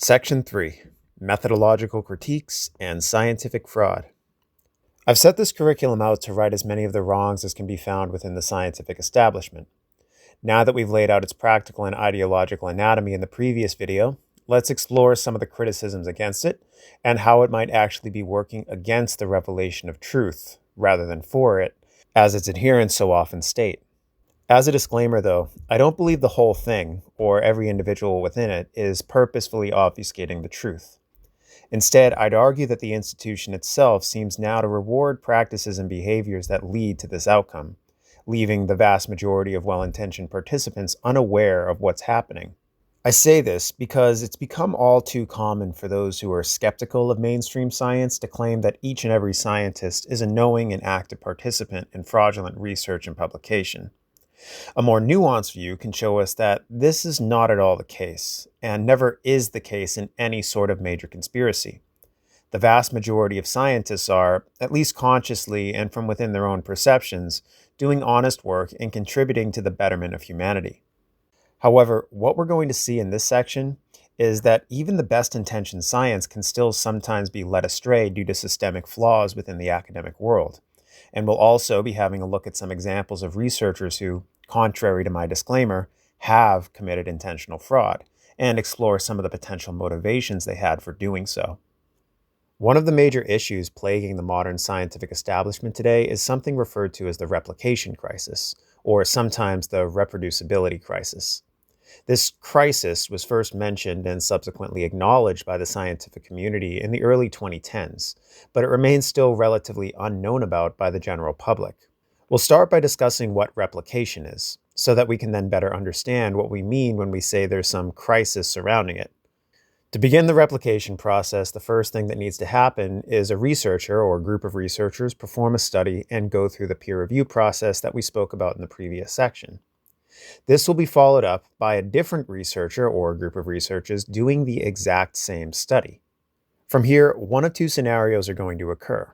Section 3, Methodological Critiques and Scientific Fraud. I've set this curriculum out to right as many of the wrongs as can be found within the scientific establishment. Now that we've laid out its practical and ideological anatomy in the previous video, let's explore some of the criticisms against it and how it might actually be working against the revelation of truth rather than for it, as its adherents so often state. As a disclaimer, though, I don't believe the whole thing, or every individual within it, is purposefully obfuscating the truth. Instead, I'd argue that the institution itself seems now to reward practices and behaviors that lead to this outcome, leaving the vast majority of well-intentioned participants unaware of what's happening. I say this because it's become all too common for those who are skeptical of mainstream science to claim that each and every scientist is a knowing and active participant in fraudulent research and publication. A more nuanced view can show us that this is not at all the case, and never is the case in any sort of major conspiracy. The vast majority of scientists are, at least consciously and from within their own perceptions, doing honest work and contributing to the betterment of humanity. However, what we're going to see in this section is that even the best-intentioned science can still sometimes be led astray due to systemic flaws within the academic world. And we'll also be having a look at some examples of researchers who, contrary to my disclaimer, have committed intentional fraud, and explore some of the potential motivations they had for doing so. One of the major issues plaguing the modern scientific establishment today is something referred to as the replication crisis, or sometimes the reproducibility crisis. This crisis was first mentioned and subsequently acknowledged by the scientific community in the early 2010s, but it remains still relatively unknown about by the general public. We'll start by discussing what replication is, so that we can then better understand what we mean when we say there's some crisis surrounding it. To begin the replication process, the first thing that needs to happen is a researcher or group of researchers perform a study and go through the peer review process that we spoke about in the previous section. This will be followed up by a different researcher or group of researchers doing the exact same study. From here, one of two scenarios are going to occur.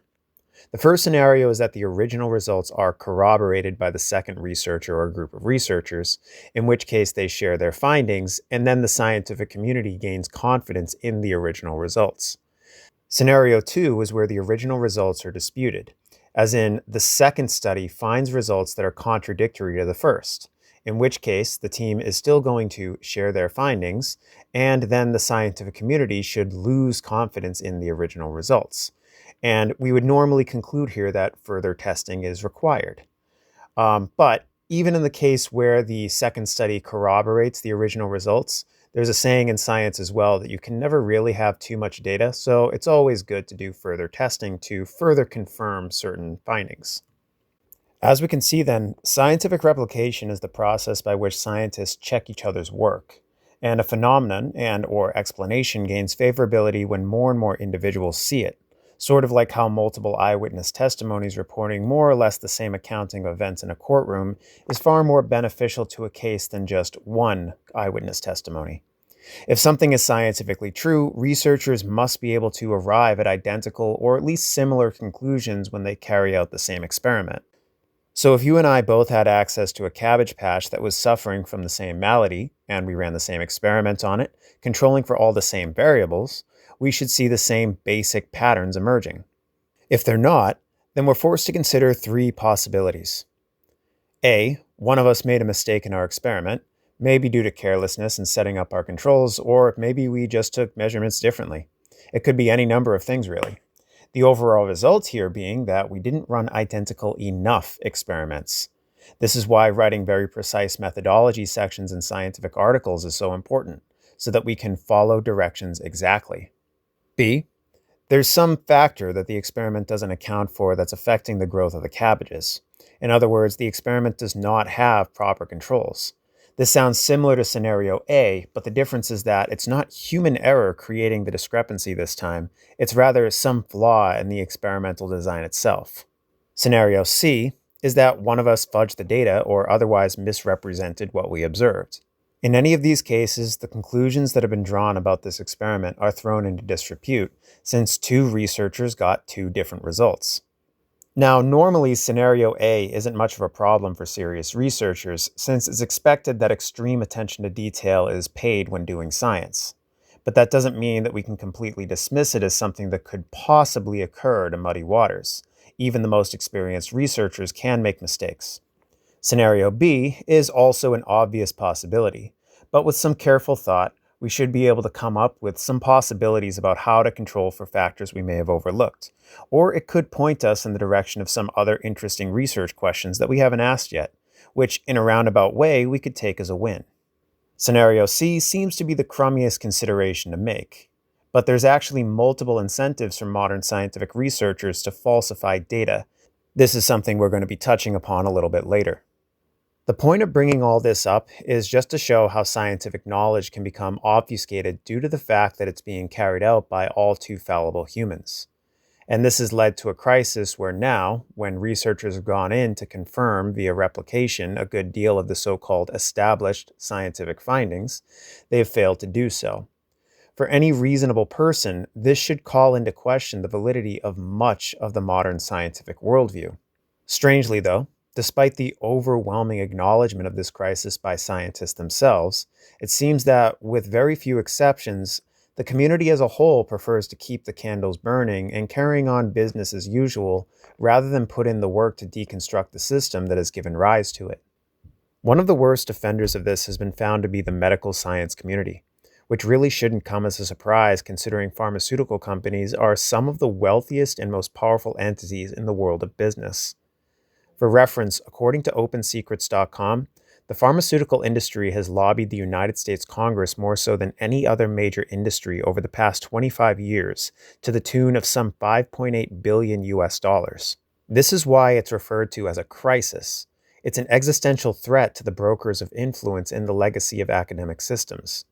The first scenario is that the original results are corroborated by the second researcher or group of researchers, in which case they share their findings, and then the scientific community gains confidence in the original results. Scenario 2 is where the original results are disputed, as in the second study finds results that are contradictory to the first, in which case the team is still going to share their findings, and then the scientific community should lose confidence in the original results. And we would normally conclude here that further testing is required. But even in the case where the second study corroborates the original results, there's a saying in science as well that you can never really have too much data, so it's always good to do further testing to further confirm certain findings. As we can see then, scientific replication is the process by which scientists check each other's work, and a phenomenon and/or explanation gains favorability when more and more individuals see it. Sort of like how multiple eyewitness testimonies reporting more or less the same accounting of events in a courtroom is far more beneficial to a case than just one eyewitness testimony. If something is scientifically true, researchers must be able to arrive at identical or at least similar conclusions when they carry out the same experiment. So if you and I both had access to a cabbage patch that was suffering from the same malady, and we ran the same experiment on it, controlling for all the same variables, we should see the same basic patterns emerging. If they're not, then we're forced to consider three possibilities. A, one of us made a mistake in our experiment, maybe due to carelessness in setting up our controls, or maybe we just took measurements differently. It could be any number of things, really. The overall result here being that we didn't run identical enough experiments. This is why writing very precise methodology sections in scientific articles is so important, so that we can follow directions exactly. B, there's some factor that the experiment doesn't account for that's affecting the growth of the cabbages. In other words, the experiment does not have proper controls. This sounds similar to scenario A, but the difference is that it's not human error creating the discrepancy this time. It's rather some flaw in the experimental design itself. Scenario C is that one of us fudged the data or otherwise misrepresented what we observed. In any of these cases, the conclusions that have been drawn about this experiment are thrown into disrepute, since two researchers got two different results. Now, normally scenario A isn't much of a problem for serious researchers, since it's expected that extreme attention to detail is paid when doing science. But that doesn't mean that we can completely dismiss it as something that could possibly occur to muddy waters. Even the most experienced researchers can make mistakes. Scenario B is also an obvious possibility, but with some careful thought, we should be able to come up with some possibilities about how to control for factors we may have overlooked. Or it could point us in the direction of some other interesting research questions that we haven't asked yet, which in a roundabout way we could take as a win. Scenario C seems to be the crummiest consideration to make, but there's actually multiple incentives for modern scientific researchers to falsify data. This is something we're going to be touching upon a little bit later. The point of bringing all this up is just to show how scientific knowledge can become obfuscated due to the fact that it's being carried out by all too fallible humans. And this has led to a crisis where now, when researchers have gone in to confirm via replication a good deal of the so-called established scientific findings, they have failed to do so. For any reasonable person, this should call into question the validity of much of the modern scientific worldview. Strangely, though, despite the overwhelming acknowledgement of this crisis by scientists themselves, it seems that, with very few exceptions, the community as a whole prefers to keep the candles burning and carrying on business as usual rather than put in the work to deconstruct the system that has given rise to it. One of the worst offenders of this has been found to be the medical science community, which really shouldn't come as a surprise considering pharmaceutical companies are some of the wealthiest and most powerful entities in the world of business. For reference, according to OpenSecrets.com, the pharmaceutical industry has lobbied the United States Congress more so than any other major industry over the past 25 years, to the tune of some $5.8 billion US. This is why it's referred to as a crisis. It's an existential threat to the brokers of influence in the legacy of academic systems.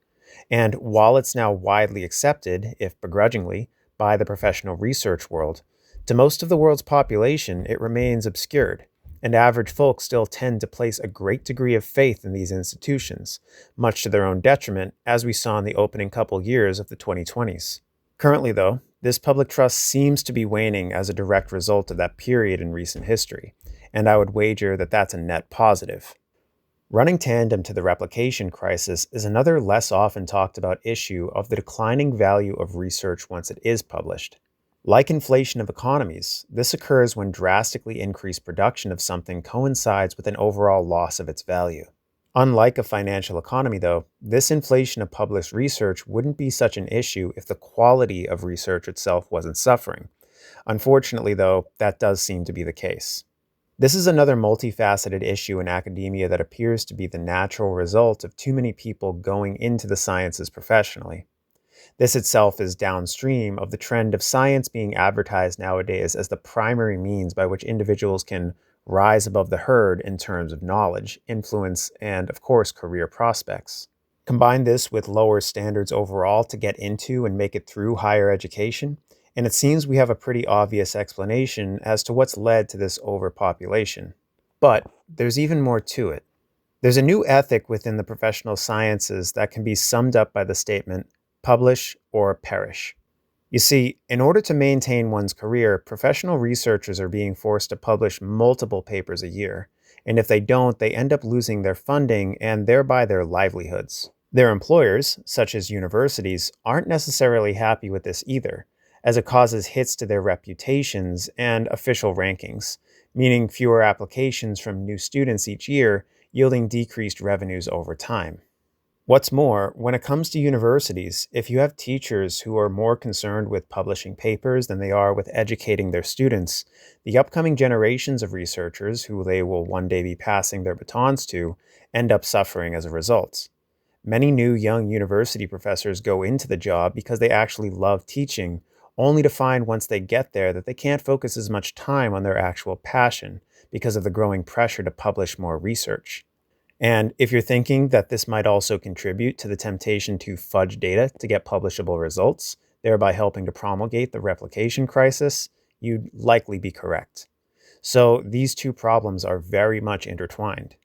And while it's now widely accepted, if begrudgingly, by the professional research world, to most of the world's population it remains obscured. And average folk still tend to place a great degree of faith in these institutions, much to their own detriment, as we saw in the opening couple years of the 2020s. Currently, though, this public trust seems to be waning as a direct result of that period in recent history, and I would wager that that's a net positive. Running tandem to the replication crisis is another less often talked about issue of the declining value of research once it is published. Like inflation of economies, this occurs when drastically increased production of something coincides with an overall loss of its value. Unlike a financial economy, though, this inflation of published research wouldn't be such an issue if the quality of research itself wasn't suffering. Unfortunately, though, that does seem to be the case. This is another multifaceted issue in academia that appears to be the natural result of too many people going into the sciences professionally. This itself is downstream of the trend of science being advertised nowadays as the primary means by which individuals can rise above the herd in terms of knowledge, influence, and, of course, career prospects. Combine this with lower standards overall to get into and make it through higher education, and it seems we have a pretty obvious explanation as to what's led to this overpopulation. But there's even more to it. There's a new ethic within the professional sciences that can be summed up by the statement, publish or perish. You see, in order to maintain one's career, professional researchers are being forced to publish multiple papers a year, and if they don't, they end up losing their funding and thereby their livelihoods. Their employers, such as universities, aren't necessarily happy with this either, as it causes hits to their reputations and official rankings, meaning fewer applications from new students each year, yielding decreased revenues over time. What's more, when it comes to universities, if you have teachers who are more concerned with publishing papers than they are with educating their students, the upcoming generations of researchers who they will one day be passing their batons to end up suffering as a result. Many new young university professors go into the job because they actually love teaching, only to find once they get there that they can't focus as much time on their actual passion because of the growing pressure to publish more research. And if you're thinking that this might also contribute to the temptation to fudge data to get publishable results, thereby helping to promulgate the replication crisis, you'd likely be correct. So these two problems are very much intertwined.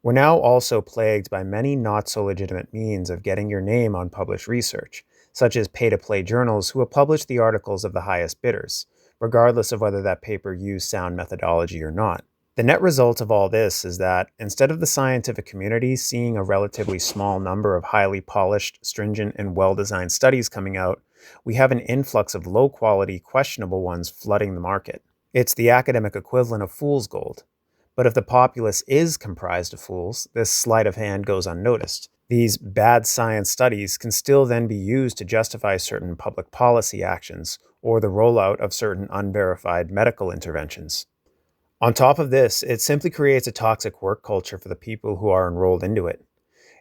We're now also plagued by many not so legitimate means of getting your name on published research, such as pay-to-play journals who have published the articles of the highest bidders, regardless of whether that paper used sound methodology or not. The net result of all this is that instead of the scientific community seeing a relatively small number of highly polished, stringent, and well-designed studies coming out, we have an influx of low-quality, questionable ones flooding the market. It's the academic equivalent of fool's gold. But if the populace is comprised of fools, this sleight of hand goes unnoticed. These bad science studies can still then be used to justify certain public policy actions or the rollout of certain unverified medical interventions. On top of this, it simply creates a toxic work culture for the people who are enrolled into it.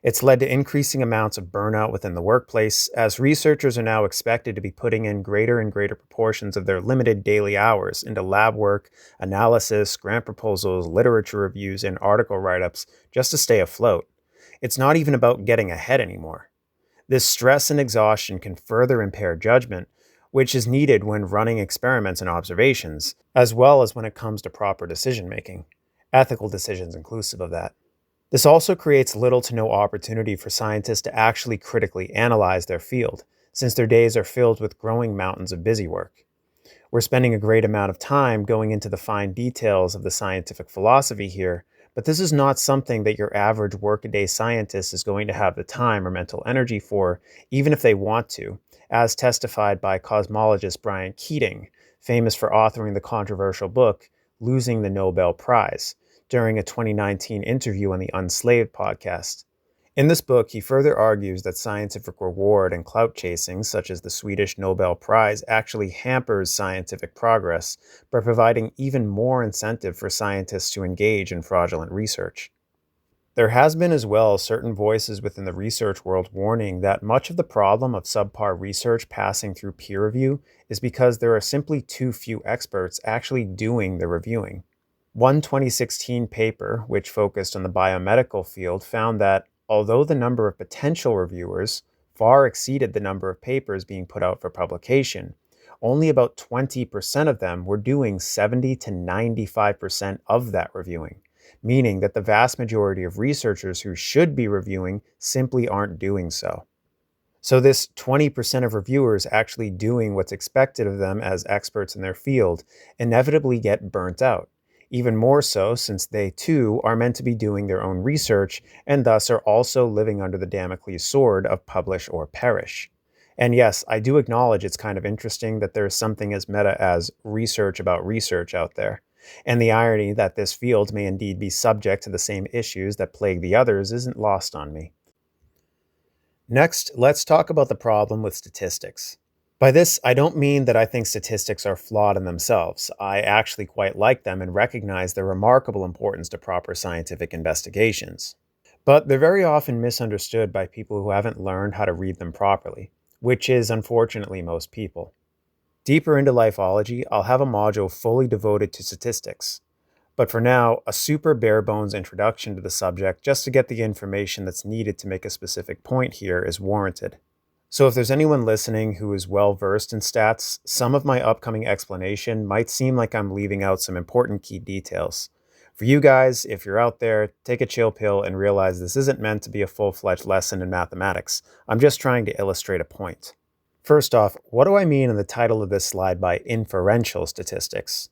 It's led to increasing amounts of burnout within the workplace, as researchers are now expected to be putting in greater and greater proportions of their limited daily hours into lab work, analysis, grant proposals, literature reviews, and article write-ups just to stay afloat. It's not even about getting ahead anymore. This stress and exhaustion can further impair judgment, which is needed when running experiments and observations, as well as when it comes to proper decision-making, ethical decisions inclusive of that. This also creates little to no opportunity for scientists to actually critically analyze their field, since their days are filled with growing mountains of busy work. We're spending a great amount of time going into the fine details of the scientific philosophy here, but this is not something that your average workaday scientist is going to have the time or mental energy for, even if they want to, as testified by cosmologist Brian Keating, famous for authoring the controversial book Losing the Nobel Prize, during a 2019 interview on the Unslaved podcast. In this book, he further argues that scientific reward and clout chasing, such as the Swedish Nobel Prize, actually hampers scientific progress by providing even more incentive for scientists to engage in fraudulent research. There has been as well certain voices within the research world warning that much of the problem of subpar research passing through peer review is because there are simply too few experts actually doing the reviewing. One 2016 paper, which focused on the biomedical field, found that although the number of potential reviewers far exceeded the number of papers being put out for publication, only about 20% of them were doing 70 to 95% of that reviewing, meaning that the vast majority of researchers who should be reviewing simply aren't doing so. So this 20% of reviewers actually doing what's expected of them as experts in their field inevitably get burnt out, even more so since they too are meant to be doing their own research and thus are also living under the Damocles sword of publish or perish. And yes, I do acknowledge it's kind of interesting that there's something as meta as research about research out there. And the irony that this field may indeed be subject to the same issues that plague the others isn't lost on me. Next, let's talk about the problem with statistics. By this, I don't mean that I think statistics are flawed in themselves. I actually quite like them and recognize their remarkable importance to proper scientific investigations. But they're very often misunderstood by people who haven't learned how to read them properly, which is unfortunately most people. Deeper into Lifeology, I'll have a module fully devoted to statistics. But for now, a super bare-bones introduction to the subject just to get the information that's needed to make a specific point here is warranted. So if there's anyone listening who is well-versed in stats, some of my upcoming explanation might seem like I'm leaving out some important key details. For you guys, if you're out there, take a chill pill and realize this isn't meant to be a full-fledged lesson in mathematics. I'm just trying to illustrate a point. First off, what do I mean in the title of this slide by inferential statistics?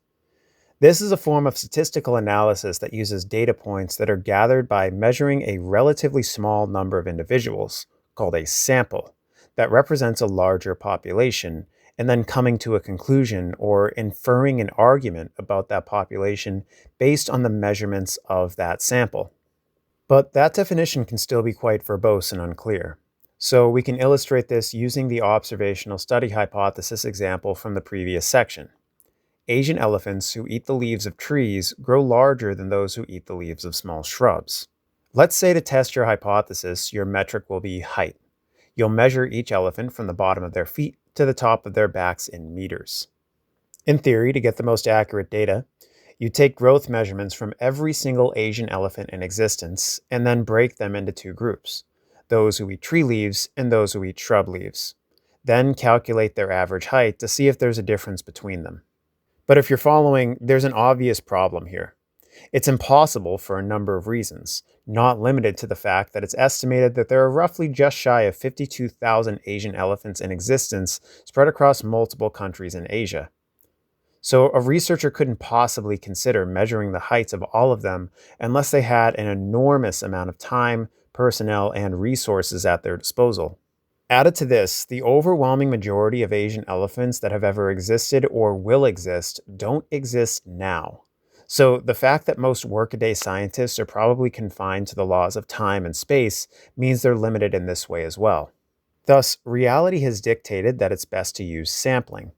This is a form of statistical analysis that uses data points that are gathered by measuring a relatively small number of individuals, called a sample, that represents a larger population, and then coming to a conclusion or inferring an argument about that population based on the measurements of that sample. But that definition can still be quite verbose and unclear. So we can illustrate this using the observational study hypothesis example from the previous section. Asian elephants who eat the leaves of trees grow larger than those who eat the leaves of small shrubs. Let's say to test your hypothesis, your metric will be height. You'll measure each elephant from the bottom of their feet to the top of their backs in meters. In theory, to get the most accurate data, you take growth measurements from every single Asian elephant in existence and then break them into two groups, those who eat tree leaves and those who eat shrub leaves. Then calculate their average height to see if there's a difference between them. But if you're following, there's an obvious problem here. It's impossible for a number of reasons, not limited to the fact that it's estimated that there are roughly just shy of 52,000 Asian elephants in existence spread across multiple countries in Asia. So a researcher couldn't possibly consider measuring the heights of all of them unless they had an enormous amount of time, personnel, and resources at their disposal. Added to this, the overwhelming majority of Asian elephants that have ever existed or will exist don't exist now. So the fact that most workaday scientists are probably confined to the laws of time and space means they're limited in this way as well. Thus, reality has dictated that it's best to use sampling.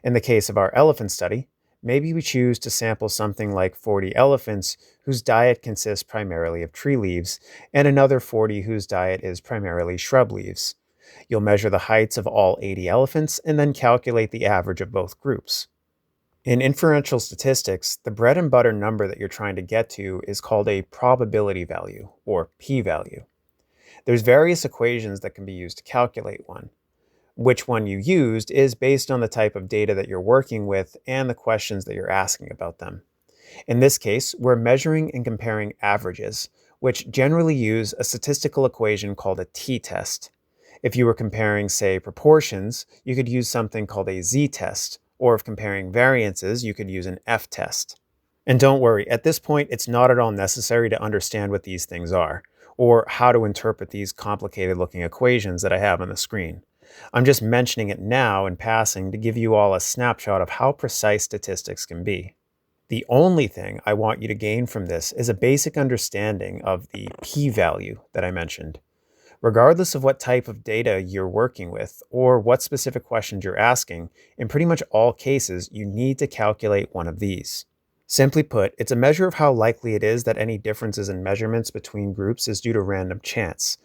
In the case of our elephant study, maybe we choose to sample something like 40 elephants whose diet consists primarily of tree leaves, and another 40 whose diet is primarily shrub leaves. You'll measure the heights of all 80 elephants and then calculate the average of both groups. In inferential statistics, the bread and butter number that you're trying to get to is called a probability value, or p-value. There's various equations that can be used to calculate one. Which one you used is based on the type of data that you're working with and the questions that you're asking about them. In this case, we're measuring and comparing averages, which generally use a statistical equation called a t-test. If you were comparing, say, proportions, you could use something called a z-test, or if comparing variances, you could use an f-test. And don't worry, at this point, it's not at all necessary to understand what these things are, or how to interpret these complicated-looking equations that I have on the screen. I'm just mentioning it now in passing to give you all a snapshot of how precise statistics can be. The only thing I want you to gain from this is a basic understanding of the p-value that I mentioned. Regardless of what type of data you're working with or what specific questions you're asking, in pretty much all cases, you need to calculate one of these. Simply put, it's a measure of how likely it is that any differences in measurements between groups is due to random chance,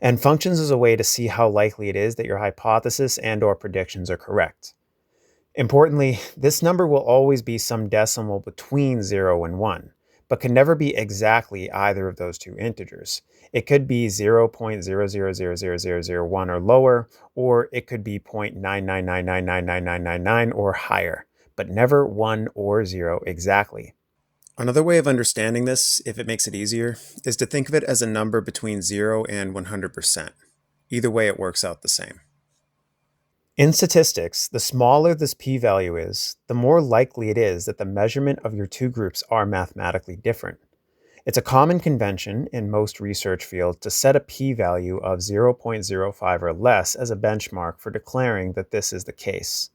and functions as a way to see how likely it is that your hypothesis and/or predictions are correct. Importantly, this number will always be some decimal between 0 and 1, but can never be exactly either of those two integers. It could be 0.00000001 or lower, or it could be 0.999999999 or higher, but never 1 or 0 exactly. Another way of understanding this, if it makes it easier, is to think of it as a number between 0 and 100%. Either way, it works out the same. In statistics, the smaller this p-value is, the more likely it is that the measurement of your two groups are mathematically different. It's a common convention in most research fields to set a p-value of 0.05 or less as a benchmark for declaring that this is the case.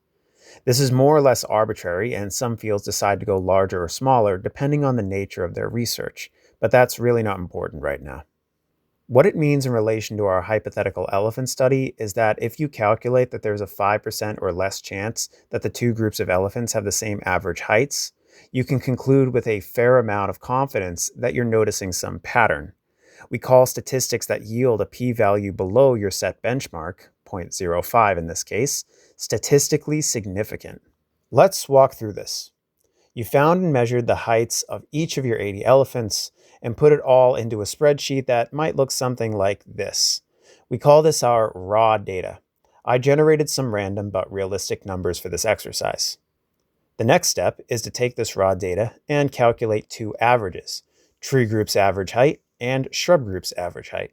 This is more or less arbitrary, and some fields decide to go larger or smaller depending on the nature of their research, but that's really not important right now. What it means in relation to our hypothetical elephant study is that if you calculate that there's a 5% or less chance that the two groups of elephants have the same average heights, you can conclude with a fair amount of confidence that you're noticing some pattern. We call statistics that yield a p-value below your set benchmark, 0.05 in this case, statistically significant. Let's walk through this. You found and measured the heights of each of your 80 elephants and put it all into a spreadsheet that might look something like this. We call this our raw data. I generated some random but realistic numbers for this exercise. The next step is to take this raw data and calculate two averages, tree group's average height and shrub group's average height.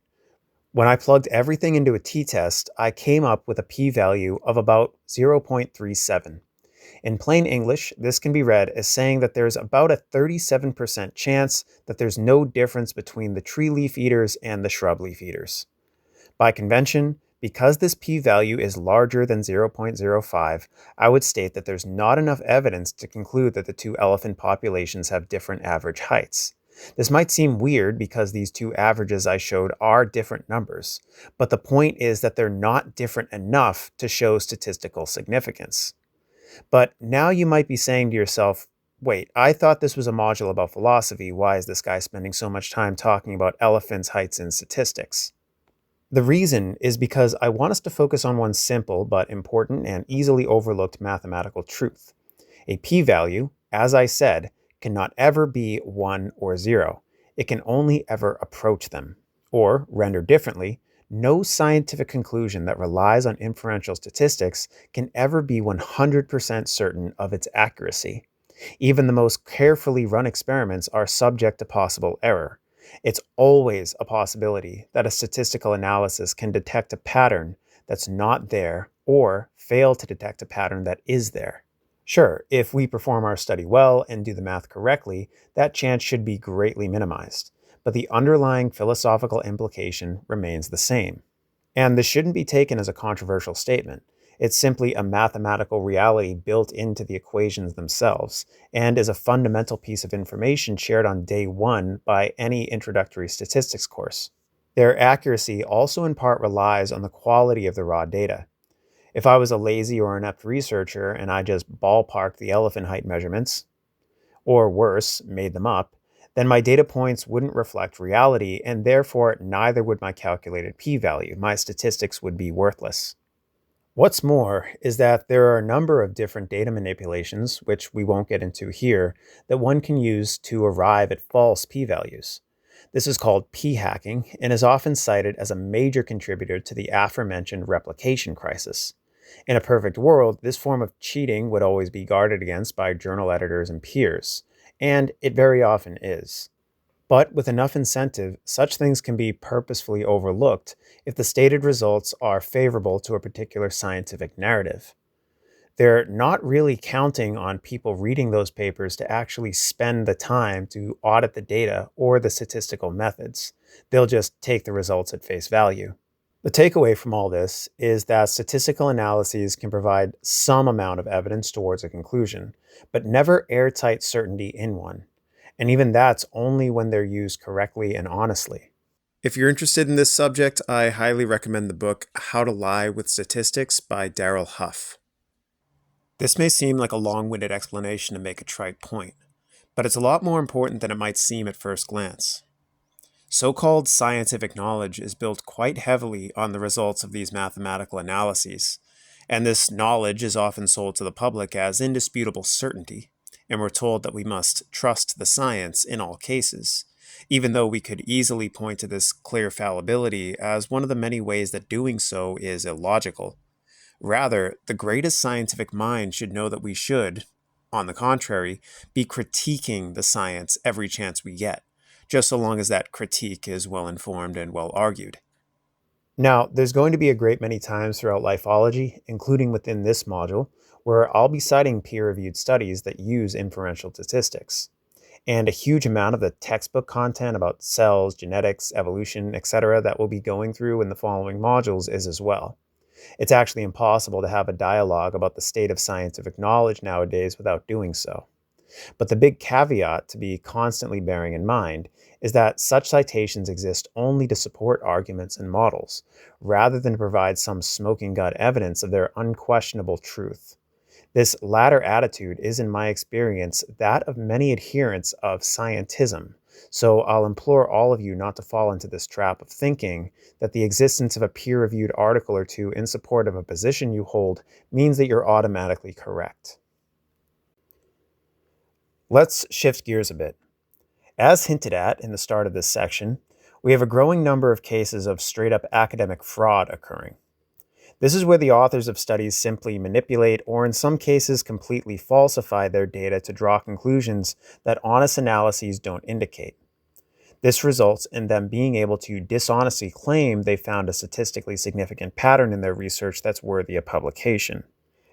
When I plugged everything into a t-test, I came up with a p-value of about 0.37. In plain English, this can be read as saying that there's about a 37% chance that there's no difference between the tree leaf eaters and the shrub leaf eaters. By convention, because this p-value is larger than 0.05, I would state that there's not enough evidence to conclude that the two elephant populations have different average heights. This might seem weird because these two averages I showed are different numbers, but the point is that they're not different enough to show statistical significance. But now you might be saying to yourself, wait, I thought this was a module about philosophy. Why is this guy spending so much time talking about elephants' heights in statistics? The reason is because I want us to focus on one simple but important and easily overlooked mathematical truth. A p-value, as I said, cannot ever be 1 or 0. It can only ever approach them. Or, rendered differently, no scientific conclusion that relies on inferential statistics can ever be 100% certain of its accuracy. Even the most carefully run experiments are subject to possible error. It's always a possibility that a statistical analysis can detect a pattern that's not there or fail to detect a pattern that is there. Sure, if we perform our study well and do the math correctly, that chance should be greatly minimized, but the underlying philosophical implication remains the same. And this shouldn't be taken as a controversial statement. It's simply a mathematical reality built into the equations themselves, and is a fundamental piece of information shared on day one by any introductory statistics course. Their accuracy also in part relies on the quality of the raw data. If I was a lazy or inept researcher and I just ballparked the elephant height measurements, or worse, made them up, then my data points wouldn't reflect reality, and therefore neither would my calculated p-value. My statistics would be worthless. What's more is that there are a number of different data manipulations, which we won't get into here, that one can use to arrive at false p-values. This is called p-hacking and is often cited as a major contributor to the aforementioned replication crisis. In a perfect world, this form of cheating would always be guarded against by journal editors and peers, and it very often is. But with enough incentive, such things can be purposefully overlooked if the stated results are favorable to a particular scientific narrative. They're not really counting on people reading those papers to actually spend the time to audit the data or the statistical methods. They'll just take the results at face value. The takeaway from all this is that statistical analyses can provide some amount of evidence towards a conclusion, but never airtight certainty in one. And even that's only when they're used correctly and honestly. If you're interested in this subject, I highly recommend the book How to Lie with Statistics by Darrell Huff. This may seem like a long-winded explanation to make a trite point, but it's a lot more important than it might seem at first glance. So-called scientific knowledge is built quite heavily on the results of these mathematical analyses, and this knowledge is often sold to the public as indisputable certainty, and we're told that we must trust the science in all cases, even though we could easily point to this clear fallibility as one of the many ways that doing so is illogical. Rather, the greatest scientific mind should know that we should, on the contrary, be critiquing the science every chance we get, just so long as that critique is well-informed and well-argued. Now, there's going to be a great many times throughout Lifeology, including within this module, where I'll be citing peer-reviewed studies that use inferential statistics. And a huge amount of the textbook content about cells, genetics, evolution, etc. that we'll be going through in the following modules is as well. It's actually impossible to have a dialogue about the state of scientific knowledge nowadays without doing so. But the big caveat to be constantly bearing in mind is that such citations exist only to support arguments and models, rather than to provide some smoking gun evidence of their unquestionable truth. This latter attitude is, in my experience, that of many adherents of scientism, so I'll implore all of you not to fall into this trap of thinking that the existence of a peer-reviewed article or two in support of a position you hold means that you're automatically correct. Let's shift gears a bit. As hinted at in the start of this section, we have a growing number of cases of straight-up academic fraud occurring. This is where the authors of studies simply manipulate or in some cases completely falsify their data to draw conclusions that honest analyses don't indicate. This results in them being able to dishonestly claim they found a statistically significant pattern in their research that's worthy of publication.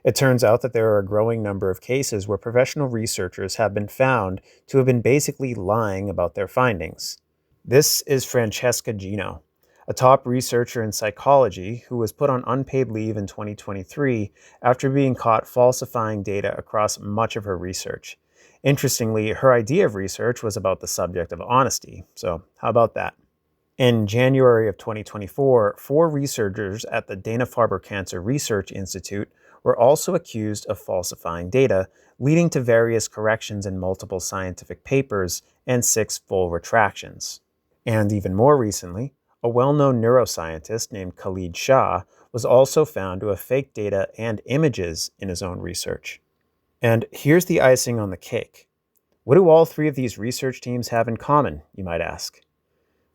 It turns out that there are a growing number of cases where professional researchers have been found to have been basically lying about their findings. This is Francesca Gino, a top researcher in psychology who was put on unpaid leave in 2023 after being caught falsifying data across much of her research. Interestingly, her idea of research was about the subject of honesty, so how about that? In January of 2024, 4 researchers at the Dana-Farber Cancer Research Institute were also accused of falsifying data, leading to various corrections in multiple scientific papers and 6 full retractions. And even more recently, a well-known neuroscientist named Khalid Shah was also found to have faked data and images in his own research. And here's the icing on the cake. What do all 3 of these research teams have in common, you might ask?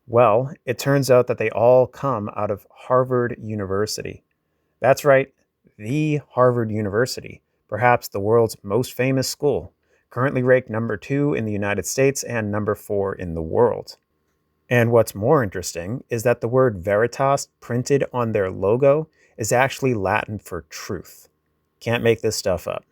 Well, it turns out that they all come out of Harvard University. That's right, the Harvard University, perhaps the world's most famous school, currently ranked number 2 in the United States and number 4 in the world. And what's more interesting is that the word Veritas printed on their logo is actually Latin for truth. Can't make this stuff up.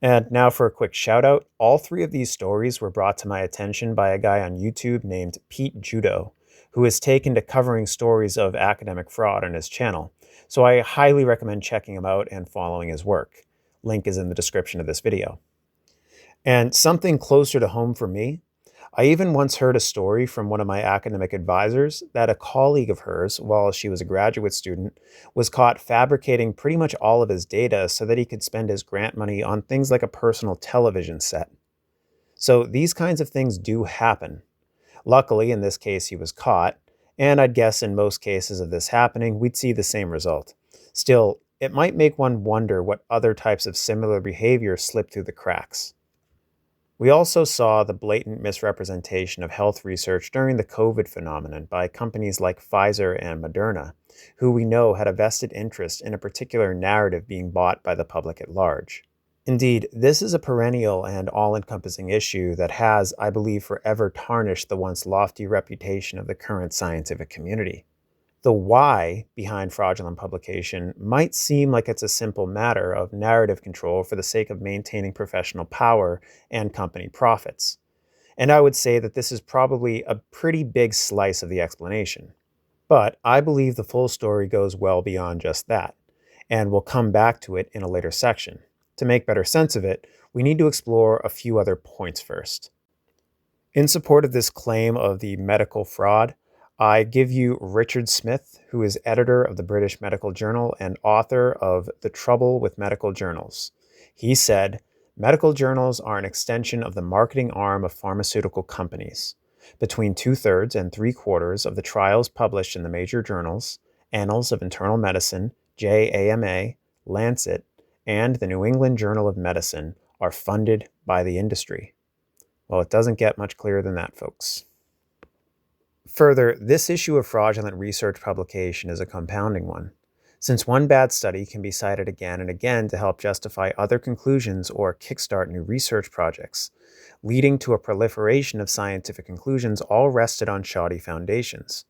And now for a quick shout out. All three of these stories were brought to my attention by a guy on YouTube named Pete Judo, who has taken to covering stories of academic fraud on his channel. So I highly recommend checking him out and following his work. Link is in the description of this video. And something closer to home for me, I even once heard a story from one of my academic advisors that a colleague of hers, while she was a graduate student, was caught fabricating pretty much all of his data so that he could spend his grant money on things like a personal television set. So these kinds of things do happen. Luckily, in this case, he was caught, and I'd guess in most cases of this happening, we'd see the same result. Still, it might make one wonder what other types of similar behavior slip through the cracks. We also saw the blatant misrepresentation of health research during the COVID phenomenon by companies like Pfizer and Moderna, who we know had a vested interest in a particular narrative being bought by the public at large. Indeed, this is a perennial and all-encompassing issue that has, I believe, forever tarnished the once lofty reputation of the current scientific community. The why behind fraudulent publication might seem like it's a simple matter of narrative control for the sake of maintaining professional power and company profits. And I would say that this is probably a pretty big slice of the explanation. But I believe the full story goes well beyond just that, and we'll come back to it in a later section. To make better sense of it, we need to explore a few other points first. In support of this claim of the medical fraud, I give you Richard Smith, who is editor of the British Medical Journal and author of The Trouble with Medical Journals. He said, "Medical journals are an extension of the marketing arm of pharmaceutical companies. Between 2/3 and 3/4 of the trials published in the major journals, Annals of Internal Medicine, JAMA, Lancet, and the New England Journal of Medicine are funded by the industry." Well, it doesn't get much clearer than that, folks. Further, this issue of fraudulent research publication is a compounding one, since one bad study can be cited again and again to help justify other conclusions or kickstart new research projects, leading to a proliferation of scientific conclusions all rested on shoddy foundations.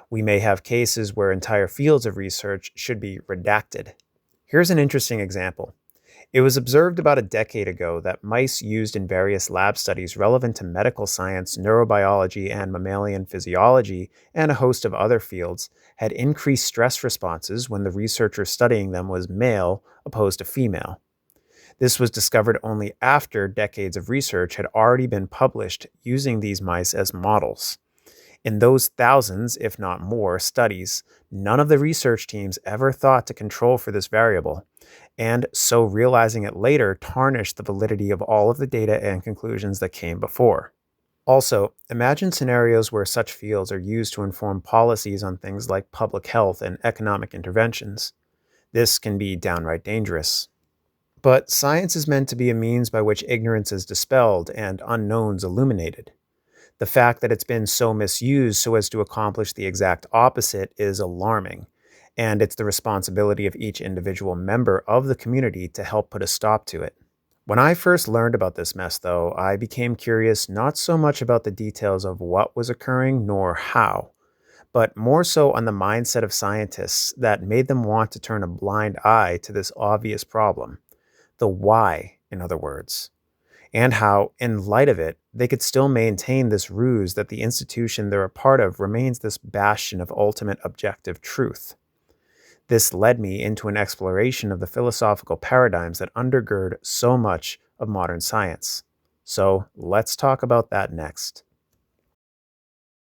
We may have cases where entire fields of research should be redacted. Here's an interesting example. It was observed about a decade ago that mice used in various lab studies relevant to medical science, neurobiology, and mammalian physiology, and a host of other fields, had increased stress responses when the researcher studying them was male opposed to female. This was discovered only after decades of research had already been published using these mice as models. In those thousands, if not more, studies, none of the research teams ever thought to control for this variable, and so realizing it later tarnished the validity of all of the data and conclusions that came before. Also, imagine scenarios where such fields are used to inform policies on things like public health and economic interventions. This can be downright dangerous. But science is meant to be a means by which ignorance is dispelled and unknowns illuminated. The fact that it's been so misused so as to accomplish the exact opposite is alarming, and it's the responsibility of each individual member of the community to help put a stop to it. When I first learned about this mess, though, I became curious not so much about the details of what was occurring nor how, but more so on the mindset of scientists that made them want to turn a blind eye to this obvious problem. The why, in other words. And how, in light of it, they could still maintain this ruse that the institution they're a part of remains this bastion of ultimate objective truth. This led me into an exploration of the philosophical paradigms that undergird so much of modern science. So let's talk about that next.